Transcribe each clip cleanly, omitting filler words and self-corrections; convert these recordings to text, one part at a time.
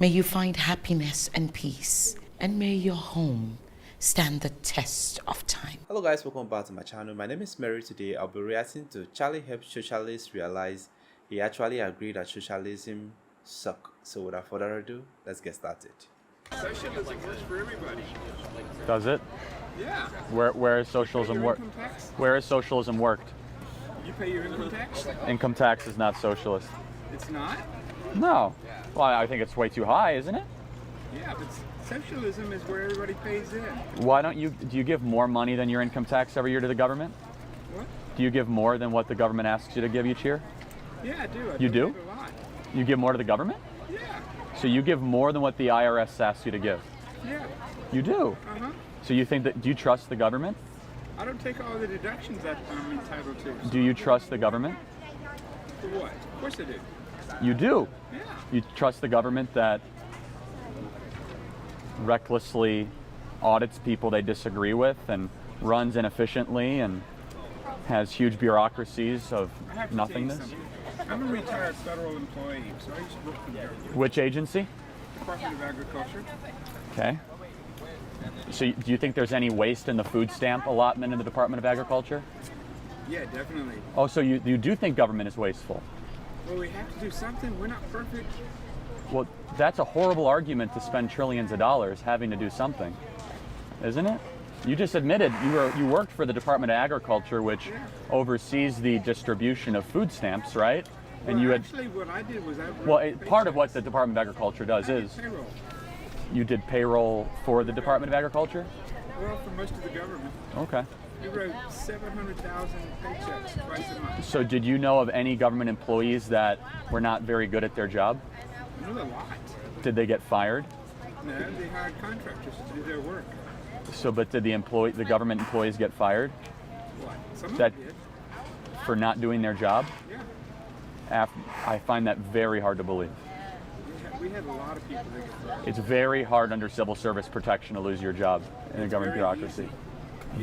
May you find happiness and peace, and may your home stand the test of time. Hello guys, welcome back to my channel. My name is Mary. Today I'll be reacting to Charlie helped socialists realize he actually agreed that socialism sucks. So without further ado, let's get started. Socialism works for everybody. Does it? Yeah. Where is socialism work? Where is socialism worked? You pay your income tax? Income tax is not socialist. It's not? No. Well, I think it's way too high, isn't it? Yeah, but socialism is where everybody pays in. Why don't you, do you give more money than your income tax every year to the government? What? Do you give more than what the government asks you to give each year? Yeah, I do. You do? A lot. You give more to the government? Yeah. So you give more than what the IRS asks you to give? Yeah. You do? Uh-huh. So you think that, do you trust the government? I don't take all the deductions that I'm entitled to. So Do you trust the government? For what? Of course I do. You do? Yeah. You trust the government that recklessly audits people they disagree with and runs inefficiently and has huge bureaucracies of I have to nothingness? tell you something. I'm a retired federal employee, so I used to work for the government. Which agency? Department of Agriculture. Okay. So do you think there's any waste in the food stamp allotment in the Department of Agriculture? Yeah, definitely. Oh, so you do think government is wasteful? Well, we have to do something. We're not perfect. Well, that's a horrible argument to spend trillions of dollars having to do something, isn't it? You just admitted you worked for the Department of Agriculture, which oversees the distribution of food stamps, right? And Well, you had actually, what I did was I wrote part of what paychecks. the Department of Agriculture does I did is payroll. you did payroll for the Department of Agriculture. Well, for most of the government. Okay. We wrote 700,000 paychecks twice a month. So did you know of any government employees that were not very good at their job? I knew a lot. Did they get fired? No, they hired contractors to do their work. So, but did the government employees get fired What? Some of That- them did. for not doing their job? Yeah. I find that very hard to believe. We had a lot of people that get fired. It's very hard under civil service protection to lose your job in the government very bureaucracy. easy.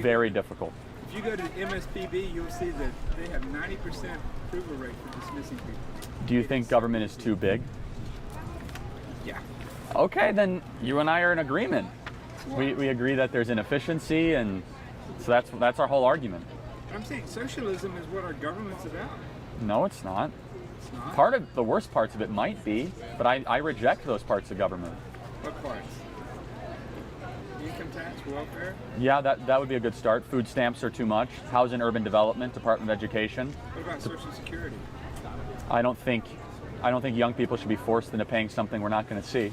Very difficult. If you go to the MSPB, you'll see that they have 90% approval rate for dismissing people. Do you think government is too big? Yeah. Okay, then you and I are in agreement. We agree that there's inefficiency, and so that's our whole argument. I'm saying socialism is what our government's about. No, it's not. It's not. Part of the worst parts of it might be, but I reject those parts of government. What parts? Income tax, welfare? Yeah, that would be a good start. Food stamps are too much. Housing and Urban Development, Department of Education. What about Social Security? I don't think young people should be forced into paying something we're not going to see.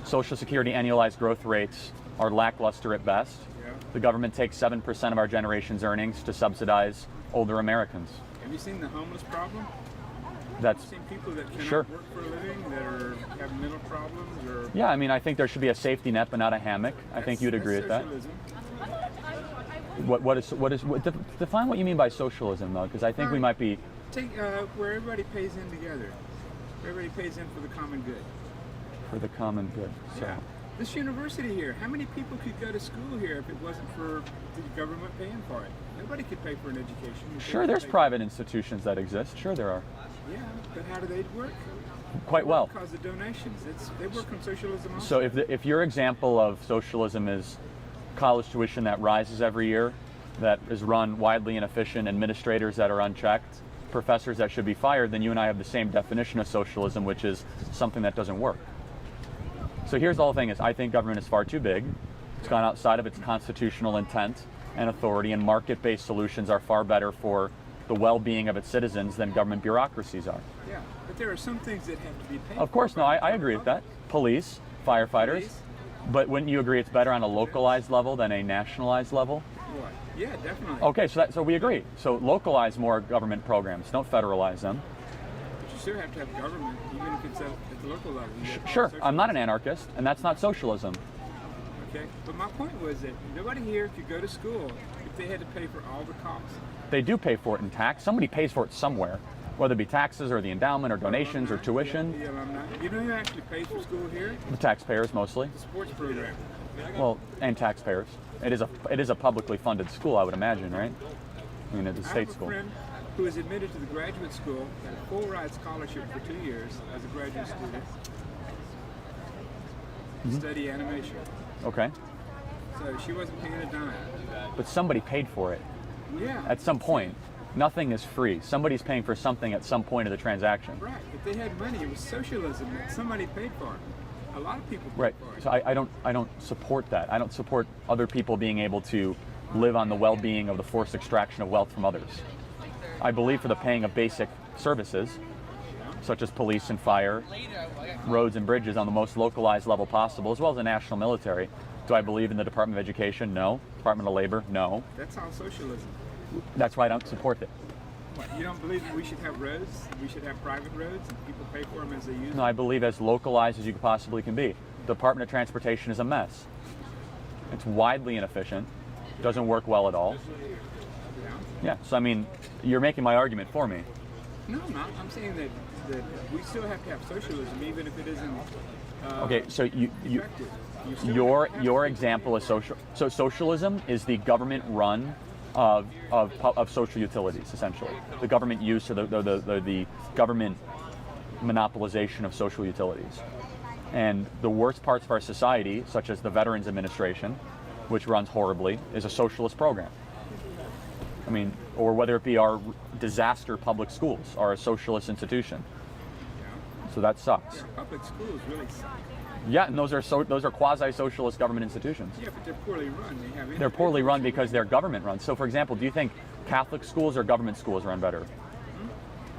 Social Security annualized growth rates are lackluster at best. Yeah. The government takes 7% of our generation's earnings to subsidize older Americans. Have you seen the homeless problem? That's I've seen people that cannot Sure. work for a living, that have mental problems, or yeah. I mean, I think there should be a safety net, but not a hammock. I think you'd agree with that. Socialism. Define what you mean by socialism, though, because I think we might be Take where everybody pays in together. Everybody pays in for the common good. for the common good. So. Yeah. This university here, how many people could go to school here if it wasn't for the government paying for it? Nobody could pay for an education. Sure, there's private institutions that exist. Sure, there are. Yeah, but how do they work? Quite well. Because of donations. They work on socialism also. So if your example of socialism is college tuition that rises every year, that is run widely inefficient, administrators that are unchecked, professors that should be fired, then you and I have the same definition of socialism, which is something that doesn't work. So here's the whole thing is I think government is far too big. It's gone outside of its constitutional intent and authority, and market-based solutions are far better for the well-being of its citizens than government bureaucracies are. Yeah, but there are some things that have to be paid Of for course, no, by I the agree with that. public. Police, firefighters. Police. But wouldn't you agree it's better on a localized level than a nationalized level? What? Yeah, definitely. Okay, so we agree. So localize more government programs. Don't federalize them. But you still have to have government, even if it's at the local level. You have to Sure, have I'm not an socialism. anarchist, and that's not socialism. Okay, but my point was that nobody here could go to school if they had to pay for all the costs. They do pay for it in tax. Somebody pays for it somewhere, whether it be taxes or the endowment or donations or tuition. The alumni. You know who actually pays for school here? The taxpayers mostly. The sports program. Well, and taxpayers. It is a publicly funded school, I would imagine, right? I mean, it's a I state have a school. friend who was admitted to the graduate school, had a full ride scholarship for 2 years as a graduate student. to study animation. Okay. So she wasn't paying a dime. But somebody paid for it Yeah. at some point. Nothing is free. Somebody's paying for something at some point of the transaction. Right. If they had money, it was socialism that somebody paid for. A lot of people paid Right. for it. So I don't support that. I don't support other people being able to live on the well-being of the forced extraction of wealth from others. I believe for the paying of basic services, such as police and fire, roads and bridges on the most localized level possible, as well as the national military. Do I believe in the Department of Education? No. Department of Labor? No. That's all socialism. That's why I don't support it. What, you don't believe that we should have roads? We should have private roads and people pay for them as they use them? No, I believe as localized as you possibly can be. The Department of Transportation is a mess. It's widely inefficient. Doesn't work well at all. Yeah. Yeah, so I mean, you're making my argument for me. No, I'm not. I'm saying that we still have to have socialism, even if it isn't Okay, so effective. You still your have to your have example is social. So socialism is the government run of social utilities, essentially. The government use or the government monopolization of social utilities. And the worst parts of our society, such as the Veterans Administration, which runs horribly, is a socialist program. I mean, or whether it be our disaster public schools are a socialist institution. So that sucks. public schools really suck. Yeah, and those are quasi-socialist government institutions. Yeah, but they're poorly run. They're poorly run because they're government run. So for example, do you think Catholic schools or government schools run better?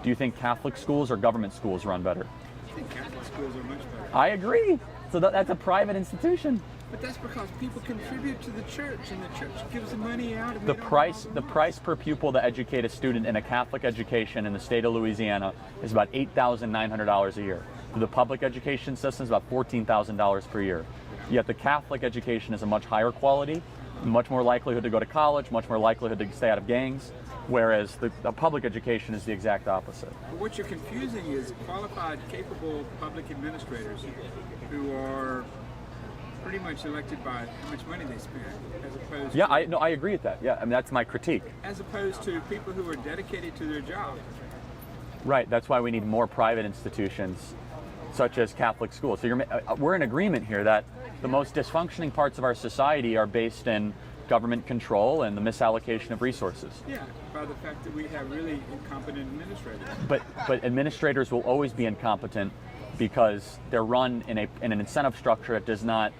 Do you think Catholic schools or government schools run better? I think Catholic schools are much better. I agree. So that's a private institution. But that's because people contribute to the church, and the church gives the money out. And The they don't price have the price per pupil to educate a student in a Catholic education in the state of Louisiana is about $8,900 a year. For the public education system is about $14,000 per year. Yet the Catholic education is a much higher quality, much more likelihood to go to college, much more likelihood to stay out of gangs, whereas the public education is the exact opposite. But what you're confusing is qualified, capable public administrators who are pretty much elected by how much money they spend, as opposed Yeah, to, I agree with that. Yeah, I mean that's my critique. as opposed to people who are dedicated to their job. Right, that's why we need more private institutions, such as Catholic schools. So we're in agreement here that the most dysfunctioning parts of our society are based in government control and the misallocation of resources. Yeah, by the fact that we have really incompetent administrators. But administrators will always be incompetent because they're run in an incentive structure that does not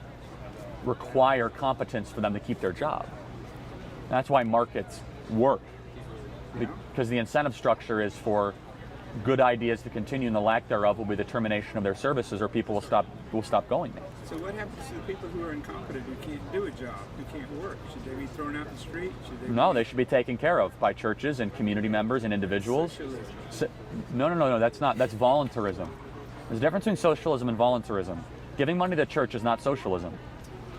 require competence for them to keep their job. That's why markets work, because the incentive structure is for good ideas to continue, and the lack thereof will be the termination of their services, or people will stop going there. So what happens to the people who are incompetent, who can't do a job, who can't work? Should they be thrown out the street? Should they No, be they should be taken care of by churches and community members and individuals. socialism? No, that's voluntarism. There's a difference between socialism and voluntarism. Giving money to church is not socialism.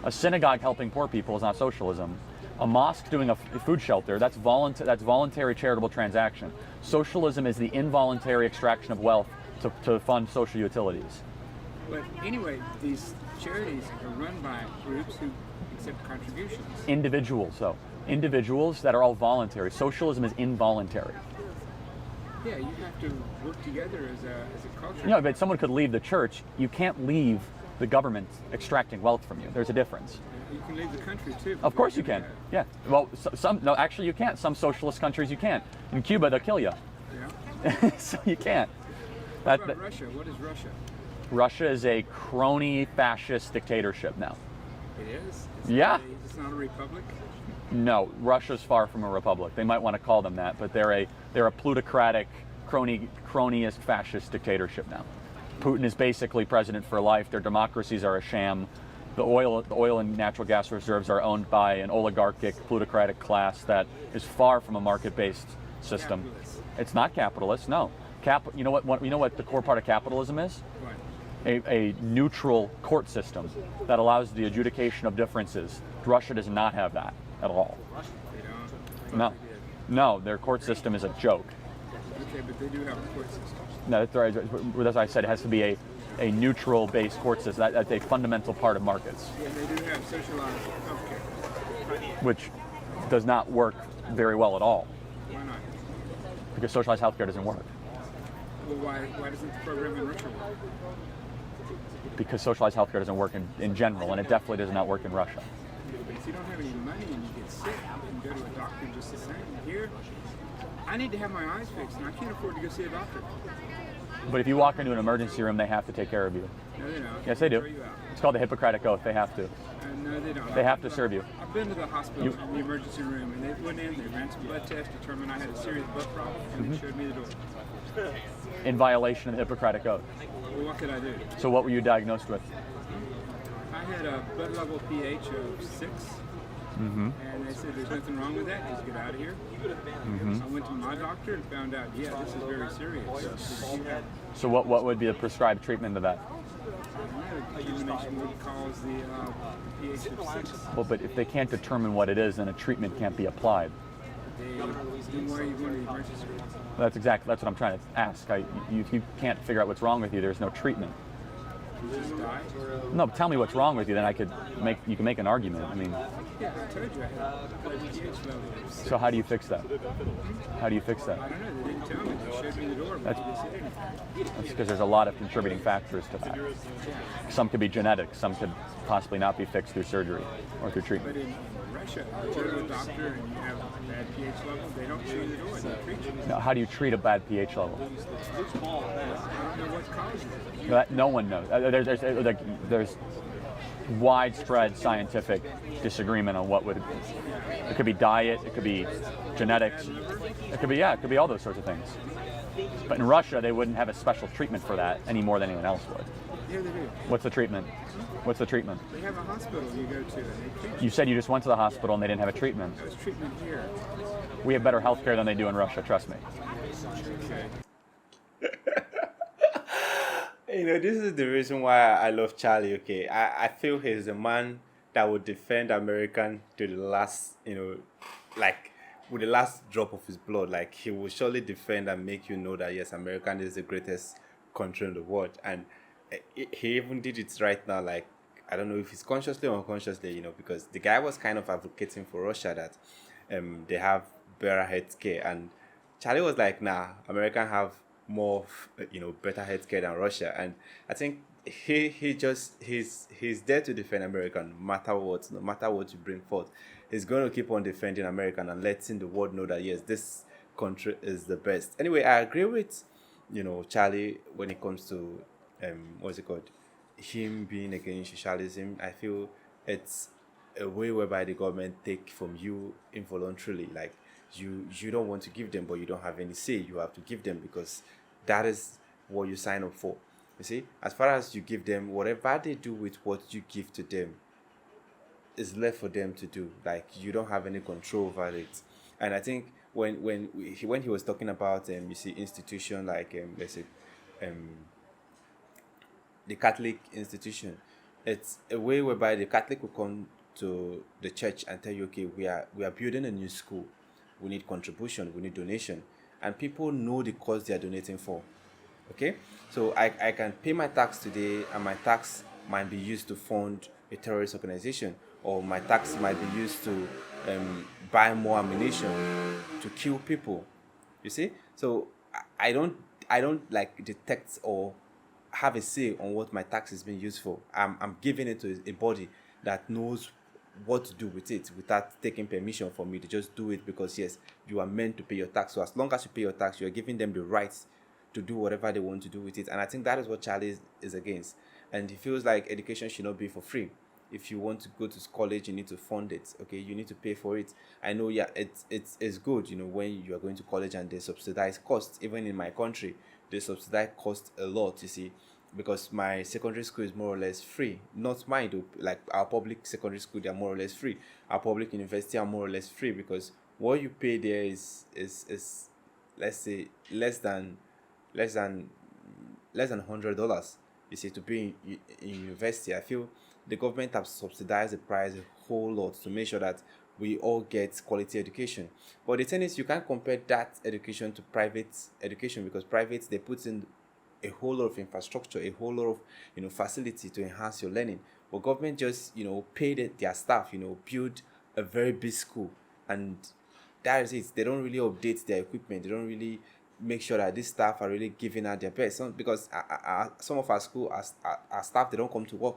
A synagogue helping poor people is not socialism. A mosque doing a food shelter, that's voluntary charitable transaction. Socialism is the involuntary extraction of wealth to fund social utilities. But anyway, these charities are run by groups who accept contributions. Individuals that are all voluntary. Socialism is involuntary. Yeah, you have to work together as a culture. You know, but someone could leave the church. You can't leave the government extracting wealth from you. There's a difference. You can leave the country too. Of course you can. Yeah. Well, actually you can't. Some socialist countries you can't. In Cuba, they'll kill you. Yeah. So you can't. What about Russia? What is Russia? Russia is a crony fascist dictatorship now. It is? Yeah. It's not a republic? No, Russia's far from a republic. They might want to call them that, but they're a plutocratic, cronyist fascist dictatorship now. Putin is basically president for life. Their democracies are a sham. The oil and natural gas reserves are owned by an oligarchic, plutocratic class that is far from a market-based system. Capitalist. It's not capitalist. No. You know what the core part of capitalism is? What? A neutral court system that allows the adjudication of differences. Russia does not have that at all. They don't? No. They did. No, their court system is a joke. Okay, but they do have a court system. No, that's right. That's why I said it has to be a neutral-based court system. That's a fundamental part of markets, Yeah, they do have socialized healthcare. which does not work very well at all Why not? because socialized healthcare doesn't work. Well, why doesn't the program in Russia work? because socialized healthcare doesn't work in general, and it definitely does not work in Russia. But if you don't have any money and you get sick, you can go to a doctor and just sit down. Here, I need to have my eyes fixed, and I can't afford to go see a doctor. But if you walk into an emergency room, they have to take care of you. No, they don't. Yes, they do. Throw you out. It's called the Hippocratic Oath. They have to. No, they don't. They have to serve you. I've been to the hospital in the emergency room, and they went in, they ran some blood tests, determined I had a serious butt problem, and they showed me the door. In violation of the Hippocratic Oath. Well, what could I do? So what were you diagnosed with? I had a blood level pH of 6, and they said there's nothing wrong with that, just get out of here. I went to my doctor and found out, yeah, this is very serious. So what would be the prescribed treatment of that? Determination would cause the pH of 6. Well, but if they can't determine what it is, then a treatment can't be applied. Then why are you going to the emergency room? That's what I'm trying to ask. If you can't figure out what's wrong with you, there's no treatment. You just die? No, tell me what's wrong with you, then you can make an argument. I mean, Yeah, I told you I had a pH level of 6. so how do you fix that? How do you fix that? I don't know, they didn't tell me, they showed me the door, but they didn't say anything. That's because there's a lot of contributing factors to that. Some could be genetic, some could possibly not be fixed through surgery or through But treatment. in Russia, if you go to a doctor and you have a bad pH level, they don't show you the door, they treat you. Now, how do you treat a bad pH level? I don't know what causes it. No one knows. There's widespread scientific disagreement on what would. It could be diet, it could be genetics, it could be all those sorts of things. But in Russia, they wouldn't have a special treatment for that any more than anyone else would. Yeah, they do. What's the treatment? What's the treatment? They have a hospital you go to and they treat you. You said you just went to the hospital and they didn't have a treatment. There's treatment here. We have better health care than they do in Russia, trust me. Okay. This is the reason why I love Charlie, okay? I feel he's the man that would defend American to the last, like, with the last drop of his blood. Like, he will surely defend and make you know that, yes, American is the greatest country in the world. And he even did it right now, like, I don't know if it's consciously or unconsciously, because the guy was kind of advocating for Russia that they have better health care. And Charlie was like, nah, American have more, better healthcare than Russia. And I think he's there to defend America no matter what you bring forth. He's going to keep on defending America and letting the world know that, yes, this country is the best. Anyway, I agree with, Charlie when it comes to, what's it called? Him being against socialism. I feel it's a way whereby the government take from you involuntarily. Like, you don't want to give them, but you don't have any say. You have to give them because that is what you sign up for. You see, as far as you give them, whatever they do with what you give to them is left for them to do. Like, you don't have any control over it. And I think when he was talking about institution like let's say the Catholic institution, it's a way whereby the Catholic will come to the church and tell you, okay, we are building a new school. We need contribution, we need donation. And people know the cause they are donating for. Okay? So I can pay my tax today and my tax might be used to fund a terrorist organization, or my tax might be used to buy more ammunition to kill people. You see? So I don't like detect or have a say on what my tax is being used for. I'm giving it to a body that knows what to do with it without taking permission from me. To just do it because, yes, you are meant to pay your tax. So as long as you pay your tax, you are giving them the rights to do whatever they want to do with it. And I think that is what Charlie is against. And he feels like education should not be for free. If you want to go to college, you need to fund it. Okay, you need to pay for it. I know, yeah, it's good, when you are going to college and they subsidize costs. Even in my country, they subsidize costs a lot, you see, because my secondary school is more or less free. Not mine, though. Like, our public secondary school, they are more or less free. Our public university are more or less free because what you pay there is let's say less than $100. You see, to be in university. I feel the government have subsidized the price a whole lot to make sure that we all get quality education. But the thing is, you can't compare that education to private education, because private, they put in a whole lot of infrastructure, a whole lot of facility to enhance your learning. But government just paid their staff, build a very big school, and that is it. They don't really update their equipment. They don't really make sure that these staff are really giving out their best. Because some of our school, our staff, they don't come to work,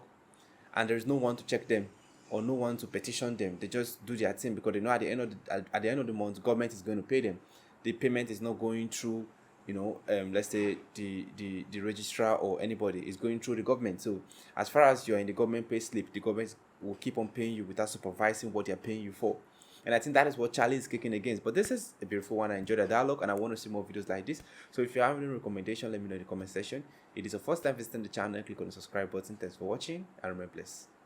and there's no one to check them or no one to petition them. They just do their thing because they know at the end of the month, government is going to pay them. The payment is not going through, let's say the registrar or anybody, is going through the government. So as far as you're in the government pay slip, the government will keep on paying you without supervising what they're paying you for. And I think that is what Charlie is kicking against. But this is a beautiful one. I enjoyed the dialogue, and I want to see more videos like this. So if you have any recommendation, let me know in the comment section. If it is your first time visiting the channel, click on the subscribe button. Thanks for watching, and remain blessed.